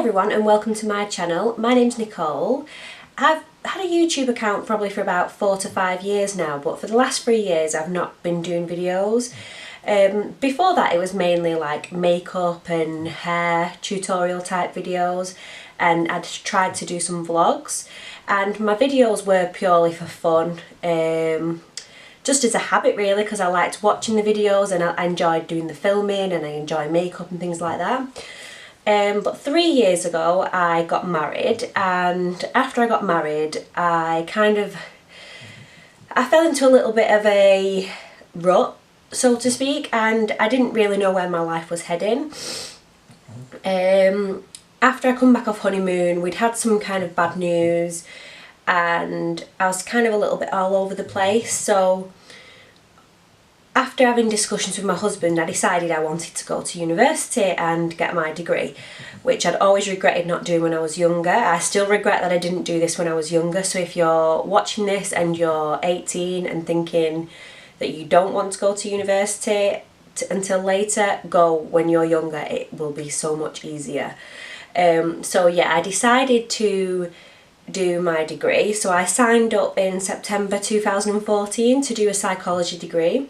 everyone and welcome to my channel. My name's Nicole. I've had a YouTube account probably for about 4 to 5 years now, but for the last 3 years I've not been doing videos. Before that it was mainly like makeup and hair tutorial type videos, and I'd tried to do some vlogs, and my videos were purely for fun, just as a habit really, because I liked watching the videos and I enjoyed doing the filming and I enjoy makeup and things like that. But 3 years ago I got married, and after I got married I fell into a little bit of a rut, so to speak, and I didn't really know where my life was heading. After I come back off honeymoon, we'd had some kind of bad news and I was kind of a little bit all over the place. So after having discussions with my husband, I decided I wanted to go to university and get my degree, which I'd always regretted not doing when I was younger. I still regret that I didn't do this when I was younger, so if you're watching this and you're 18 and thinking that you don't want to go to university until later, go when you're younger, it will be so much easier. So yeah, I decided to do my degree, so I signed up in September 2014 to do a psychology degree.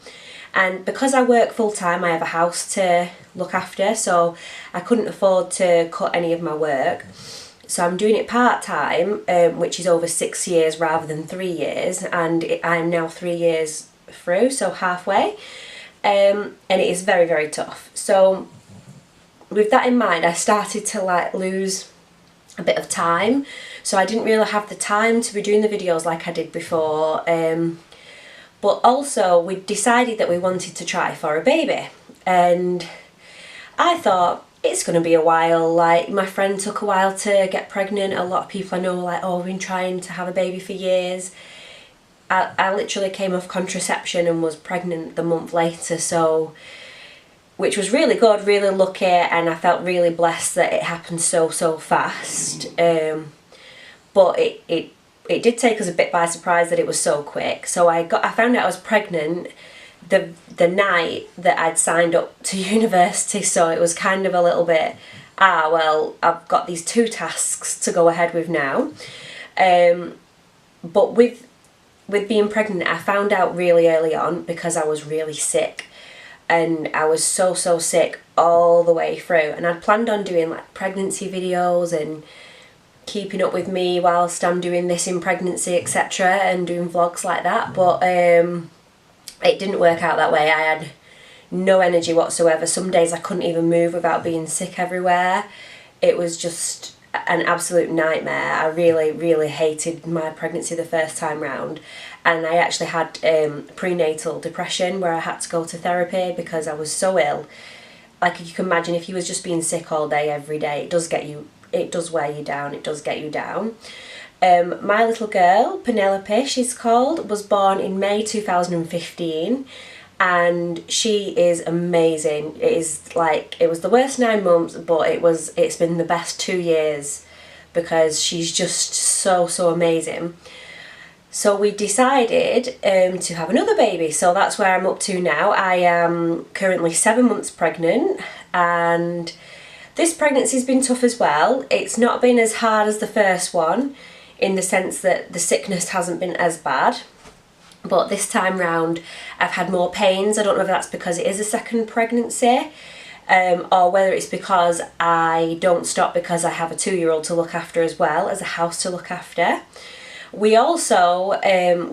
And because I work full-time, I have a house to look after, so I couldn't afford to cut any of my work. So I'm doing it part-time, which is over 6 years rather than 3 years, and I'm now 3 years through, so halfway. And it is very, very tough. So with that in mind, I started to like lose a bit of time. So I didn't really have the time to be doing the videos like I did before. But also we decided that we wanted to try for a baby, and I thought it's going to be a while. Like, my friend took a while to get pregnant. A lot of people I know were like, oh, we've been trying to have a baby for years. I literally came off contraception and was pregnant the month later, so, which was really good, really lucky, and I felt really blessed that it happened so fast. But it did take us a bit by surprise that it was so quick. So I found out I was pregnant the night that I'd signed up to university, so it was kind of a little bit, well, I've got these 2 tasks to go ahead with now. But with being pregnant, I found out really early on because I was really sick, and I was so sick all the way through, and I'd planned on doing like pregnancy videos and keeping up with me whilst I'm doing this in pregnancy, etc., and doing vlogs like that, but it didn't work out that way. I had no energy whatsoever. Some days I couldn't even move without being sick everywhere. It was just an absolute nightmare. I really hated my pregnancy the first time round, and I actually had prenatal depression where I had to go to therapy because I was so ill. Like, you can imagine, if you was just being sick all day every day, it does wear you down, it does get you down. My little girl, Penelope she's called, was born in May 2015, and she is amazing. It was the worst 9 months, but it's been the best 2 years because she's just so amazing. So we decided to have another baby, so that's where I'm up to now. I am currently 7 months pregnant, and this pregnancy's been tough as well. It's not been as hard as the first one, in the sense that the sickness hasn't been as bad. But this time round I've had more pains. I don't know if that's because it is a second pregnancy, or whether it's because I don't stop because I have a 2-year-old to look after as well as a house to look after. We also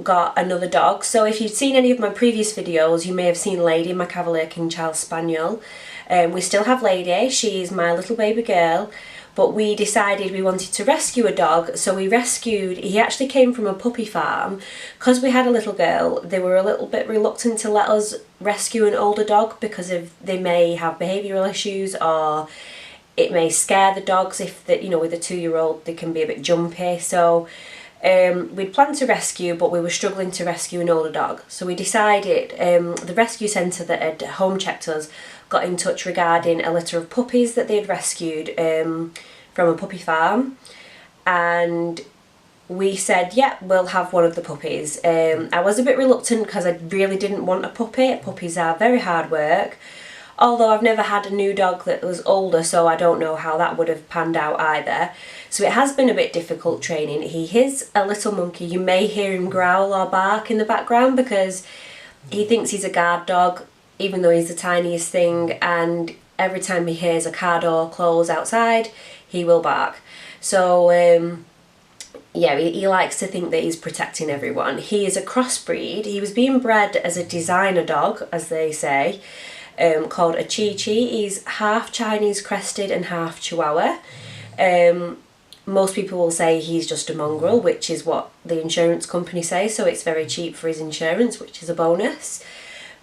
got another dog. So if you've seen any of my previous videos, you may have seen Lady, my Cavalier King Charles Spaniel. We still have Lady, she's my little baby girl, but we decided we wanted to rescue a dog, so we rescued, he actually came from a puppy farm. Because we had a little girl, they were a little bit reluctant to let us rescue an older dog because they may have behavioural issues, or it may scare the dogs if, with a 2-year-old they can be a bit jumpy. So we'd planned to rescue, but we were struggling to rescue an older dog. So we decided, the rescue centre that had home checked us got in touch regarding a litter of puppies that they had rescued from a puppy farm, and we said, yeah, we'll have one of the puppies. I was a bit reluctant because I really didn't want a puppy. Puppies are very hard work. although I've never had a new dog that was older, so I don't know how that would have panned out either. So it has been a bit difficult training. He is a little monkey. You may hear him growl or bark in the background because he thinks he's a guard dog, even though he's the tiniest thing, and every time he hears a car door close outside, he will bark. So yeah, he likes to think that he's protecting everyone. He is a crossbreed. He was being bred as a designer dog, as they say, called a Chi-Chi. He's half Chinese crested and half Chihuahua. Most people will say he's just a mongrel, which is what the insurance company say, so it's very cheap for his insurance, which is a bonus.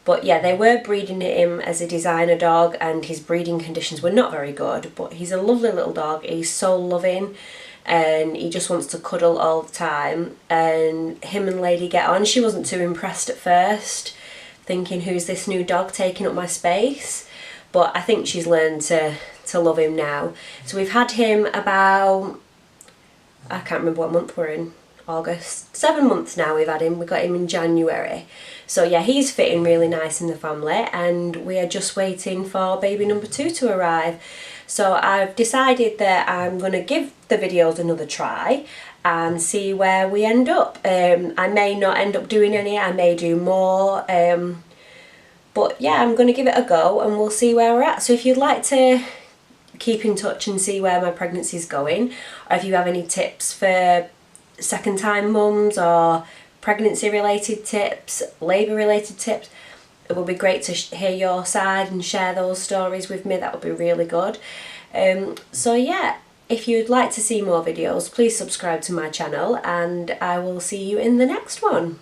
But yeah, they were breeding him as a designer dog and his breeding conditions were not very good, but he's a lovely little dog. He's so loving and he just wants to cuddle all the time, and him and Lady get on. She wasn't too impressed at first, thinking, who's this new dog taking up my space? But I think she's learned to love him now. So we've had him about, I can't remember what month we're in, August. 7 months now we've had him. We got him in January. So yeah, he's fitting really nice in the family, and we are just waiting for baby number 2 to arrive. So I've decided that I'm going to give the videos another try and see where we end up. I may not end up doing any, I may do more. But yeah, I'm going to give it a go and we'll see where we're at. So if you'd like to keep in touch and see where my pregnancy is going, or if you have any tips for second time mums or pregnancy related tips, labour related tips, it would be great to hear your side and share those stories with me. That would be really good. So yeah, if you'd like to see more videos, please subscribe to my channel and I will see you in the next one.